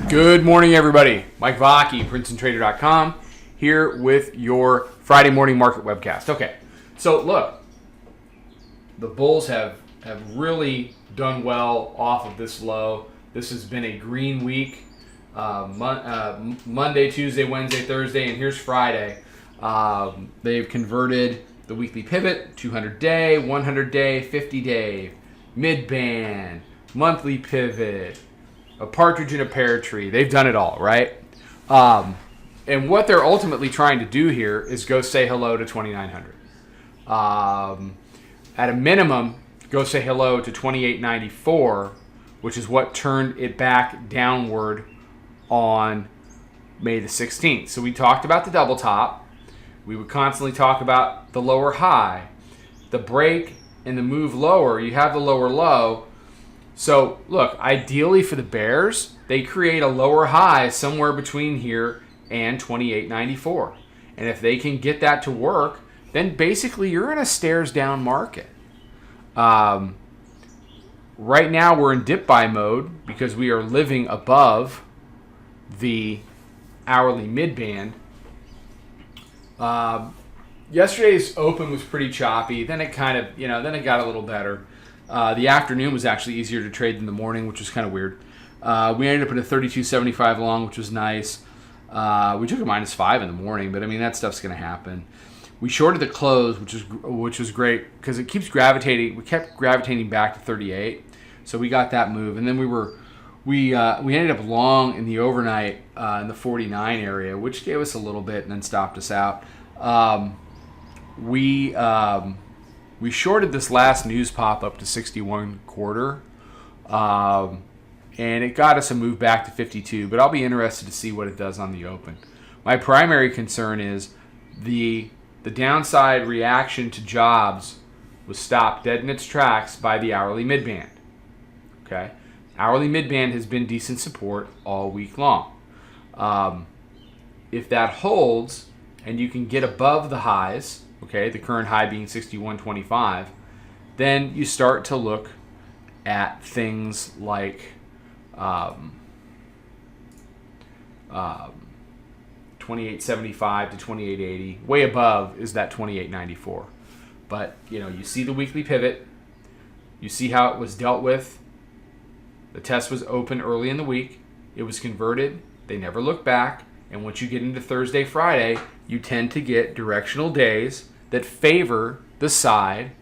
Good morning, everybody. Mike Vacchi, Princetontrader.com, here with your Friday morning market webcast. Okay, so look, the bulls have really done well off of this low. This has been a green week. Monday, Tuesday, Wednesday, Thursday, and here's Friday. They've converted the weekly pivot, 200-day, 100-day, 50-day, mid-band, monthly pivot, a partridge in a pear tree. They've done it all, right? And what they're ultimately trying to do here is go say hello to 2,900. At a minimum, go say hello to 2,894, which is what turned it back downward on May the 16th. So we talked about the double top. We would constantly talk about the lower high, the break, and the move lower. You have the lower low. So look, ideally for the bears, they create a lower high somewhere between here and 28.94. And if they can get that to work, then basically you're in a stairs down market. Right now we're in dip buy mode because we are living above the hourly mid-band. Yesterday's open was pretty choppy. Then it kind of, then it got a little better. The afternoon was actually easier to trade than the morning, which was kind of weird. We ended up at a 32.75 long, which was nice. We took a -5 in the morning, but I mean that stuff's going to happen. We shorted the close, which was great because it keeps gravitating. We kept gravitating back to 38, so we got that move, and then we ended up long in the overnight in the 49 area, which gave us a little bit and then stopped us out. We shorted this last news pop up to 61.25, and it got us a move back to 52, but I'll be interested to see what it does on the open. My primary concern is the downside reaction to jobs was stopped dead in its tracks by the hourly midband. Okay? Hourly midband has been decent support all week long. If that holds and you can get above the highs, okay, the current high being 61.25, then you start to look at things like 28.75 to 28.80. Way above is that 28.94. But, you see the weekly pivot. You see how it was dealt with. The test was open early in the week. It was converted. They never looked back. And once you get into Thursday, Friday, you tend to get directional days that favor the side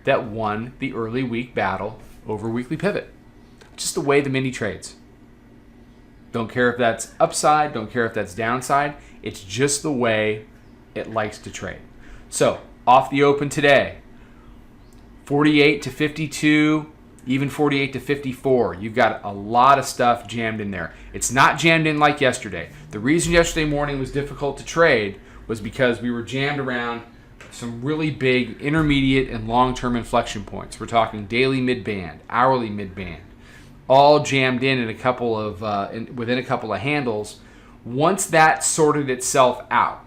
that won the early week battle over weekly pivot. Just the way the mini trades. Don't care if that's upside, don't care if that's downside. It's just the way it likes to trade. So, off the open today, 48 to 52, even 48 to 54. You've got a lot of stuff jammed in there. It's not jammed in like yesterday. The reason yesterday morning was difficult to trade was because we were jammed around some really big intermediate and long-term inflection points. We're talking daily mid-band, hourly mid-band, all jammed in a couple of within a couple of handles. Once that sorted itself out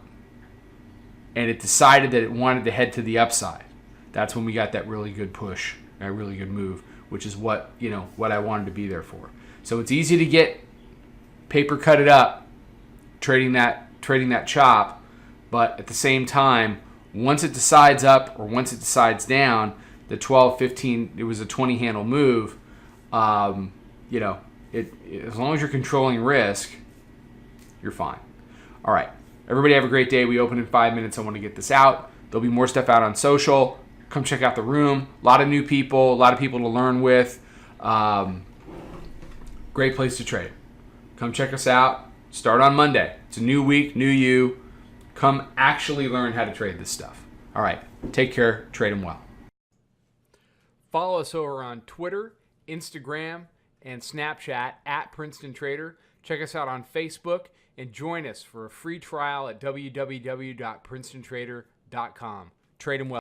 and it decided that it wanted to head to the upside, that's when we got that really good push, a really good move, which is what I wanted to be there for. So it's easy to get paper cut it up, trading that chop, but at the same time, once it decides up or once it decides down, the 12, 15, it was a 20 handle move. As long as you're controlling risk, you're fine. All right, everybody have a great day. We open in 5 minutes. I want to get this out. There'll be more stuff out on social. Come check out the room. A lot of new people, a lot of people to learn with. Great place to trade. Come check us out. Start on Monday. It's a new week, new you. Come actually learn how to trade this stuff. All right, take care. Trade them well. Follow us over on Twitter, Instagram, and Snapchat at Princeton Trader. Check us out on Facebook and join us for a free trial at www.princetontrader.com. Trade them well.